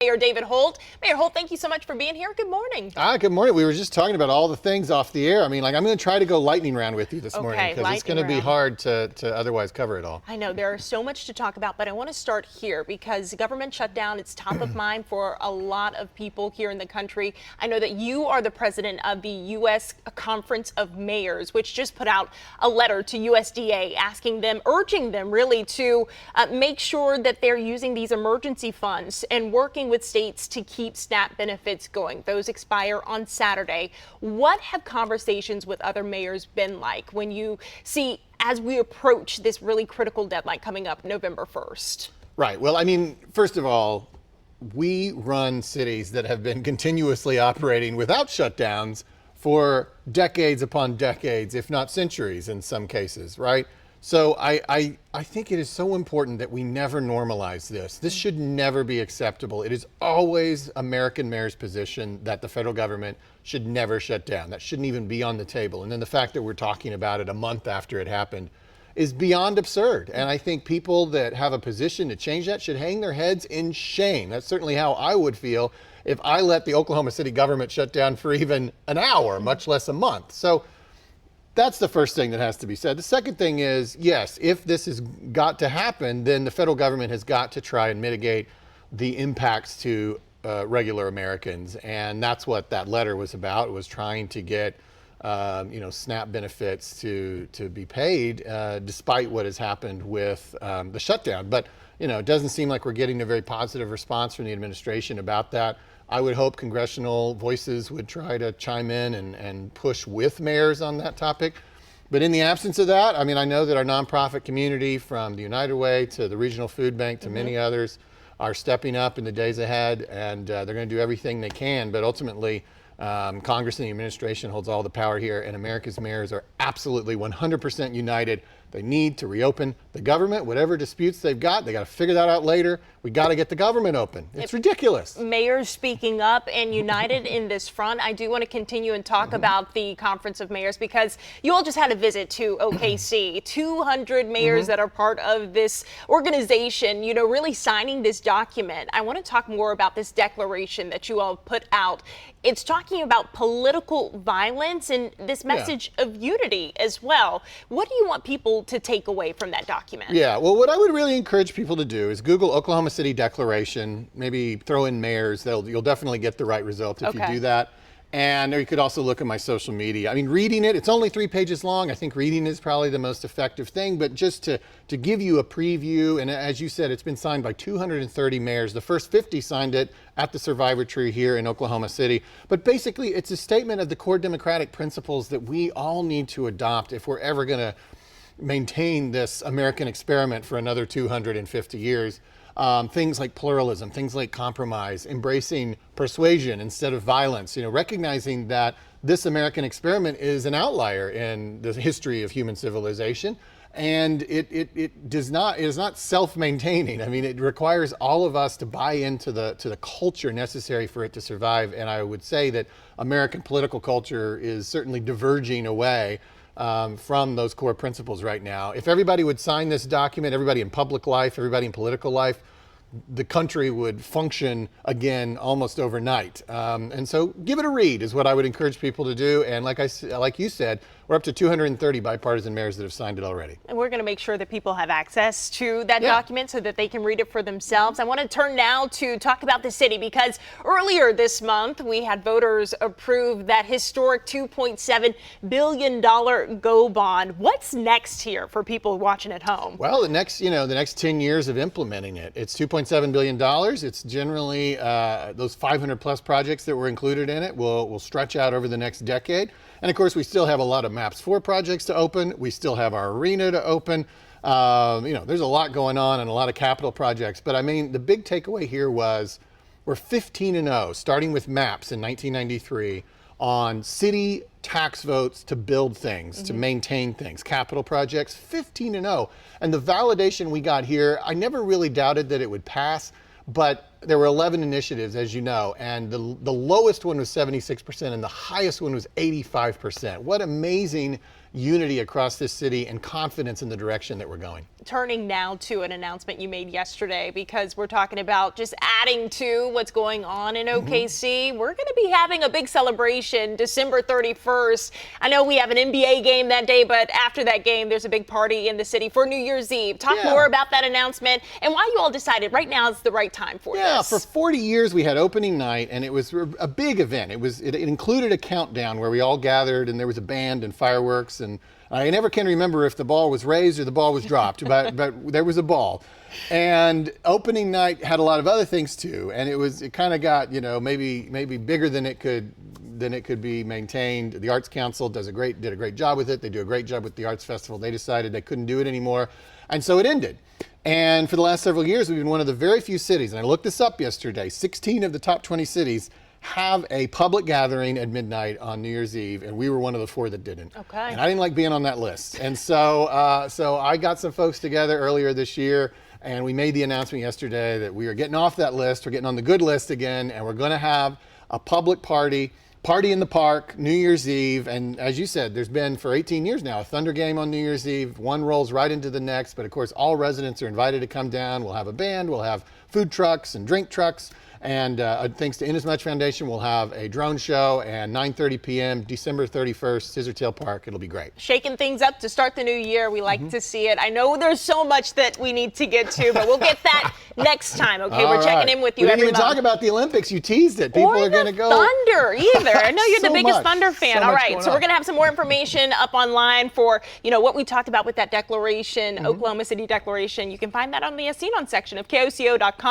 Mayor David Holt. Mayor Holt, thank you so much for being here. Good morning. Good morning. We were just talking about all the things off the air. I mean, I'm going to try to go lightning round with you this morning because it's going to be hard to otherwise cover it all. I know there's so much to talk about, but I want to start here because government shutdown, it's top of mind for a lot of people here in the country. I know that you are the president of the U.S. Conference of Mayors, which just put out a letter to USDA asking them, urging them really to make sure that they're using these emergency funds and working with states to keep SNAP benefits going. Those expire on Saturday. What have conversations with other mayors been like when you see, as we approach this really critical deadline coming up November 1st? Right. Well, I mean, first of all, we run cities that have been continuously operating without shutdowns for decades upon decades, if not centuries in some cases, right? So I think it is so important that we never normalize this. This should never be acceptable. It is always American mayors' position that the federal government should never shut down. That shouldn't even be on the table. And then the fact that we're talking about it a month after it happened is beyond absurd. And I think people that have a position to change that should hang their heads in shame. That's certainly how I would feel if I let the Oklahoma City government shut down for even an hour, much less a month. So that's the first thing that has to be said. The second thing is, yes, if this has got to happen, then the federal government has got to try and mitigate the impacts to regular Americans. And that's what that letter was about. It was trying to get SNAP benefits to be paid despite what has happened with the shutdown. But, it doesn't seem like we're getting a very positive response from the administration about that. I would hope congressional voices would try to chime in and push with mayors on that topic. But in the absence of that, I mean, I know that our nonprofit community, from the United Way to the Regional Food Bank to many others, are stepping up in the days ahead, and they're going to do everything they can. But ultimately, Congress and the administration holds all the power here, and America's mayors are absolutely 100% united. They need to reopen the government. Whatever disputes they've got, they got to figure that out later. We got to get the government open. It's ridiculous. Mayors speaking up and united in this front. I do want to continue and talk about the Conference of Mayors because you all just had a visit to OKC. 200 mayors that are part of this organization, really signing this document. I want to talk more about this declaration that you all put out. It's talking about political violence and this message of unity as well. What do you want people to take away from that document? Yeah, well, what I would really encourage people to do is Google Oklahoma City Declaration, maybe throw in mayors. You'll definitely get the right result if you do that. And you could also look at my social media. I mean, reading it, it's only 3 pages long. I think reading is probably the most effective thing, but just to give you a preview, and as you said, it's been signed by 230 mayors. The first 50 signed it at the Survivor Tree here in Oklahoma City. But basically, it's a statement of the core democratic principles that we all need to adopt if we're ever going to maintain this American experiment for another 250 years. Things like pluralism, things like compromise, embracing persuasion instead of violence, recognizing that this American experiment is an outlier in the history of human civilization. And it is not self-maintaining. I mean, it requires all of us to buy into the culture necessary for it to survive. And I would say that American political culture is certainly diverging away from those core principles right now. If everybody would sign this document, everybody in public life, everybody in political life, the country would function again almost overnight. And so give it a read is what I would encourage people to do. And like you said, we're up to 230 bipartisan mayors that have signed it already. And we're going to make sure that people have access to that document so that they can read it for themselves. I want to turn now to talk about the city because earlier this month we had voters approve that historic $2.7 billion GO bond. What's next here for people watching at home? Well, the next 10 years of implementing it. It's $2.7 billion. It's generally those 500 plus projects that were included in it will stretch out over the next decade. And of course, we still have a lot of MAPS 4 projects to open. We still have our arena to open. There's a lot going on and a lot of capital projects. But I mean, the big takeaway here was we're 15-0, starting with MAPS in 1993, on city tax votes to build things, to maintain things, capital projects, 15-0. And the validation we got here, I never really doubted that it would pass. But there were 11 initiatives, as you know, and the lowest one was 76% and the highest one was 85%. What amazing unity across this city and confidence in the direction that we're going. Turning now to an announcement you made yesterday, because we're talking about just adding to what's going on in OKC. We're going to be having a big celebration December 31st. I know we have an NBA game that day, but after that game, there's a big party in the city for New Year's Eve. Talk more about that announcement and why you all decided right now is the right time for this. Yeah, for 40 years we had opening night, and it was a big event. It included a countdown where we all gathered, and there was a band and fireworks, and I never can remember if the ball was raised or the ball was dropped, but there was a ball. And opening night had a lot of other things too, and it kind of got, maybe bigger than it could be maintained. The Arts Council did a great job with it. They do a great job with the Arts Festival. They decided they couldn't do it anymore, and so it ended. And for the last several years, we've been one of the very few cities, and I looked this up yesterday, 16 of the top 20 cities have a public gathering at midnight on New Year's Eve, and we were one of the 4 that didn't. Okay. And I didn't like being on that list. And so I got some folks together earlier this year, and we made the announcement yesterday that we are getting off that list. We're getting on the good list again, and we're going to have a public party in the park, New Year's Eve. And as you said, there's been for 18 years now a Thunder game on New Year's Eve. One rolls right into the next, but of course all residents are invited to come down. We'll have a band, we'll have food trucks and drink trucks. And thanks to Inasmuch Foundation, we'll have a drone show, and 9:30 p.m. December 31st, Scissortail Park. It'll be great. Shaking things up to start the new year. We like to see it. I know there's so much that we need to get to, but we'll get that next time. Okay, we're checking in with you we every didn't even month. talk about the Olympics. You teased it. People are going to go. Thunder either. I know you're So the biggest much. Thunder fan. So All much right, going so we're on. going to have some more information up online for what we talked about with that declaration, Oklahoma City Declaration. You can find that on the As Seen On section of KOCO.com.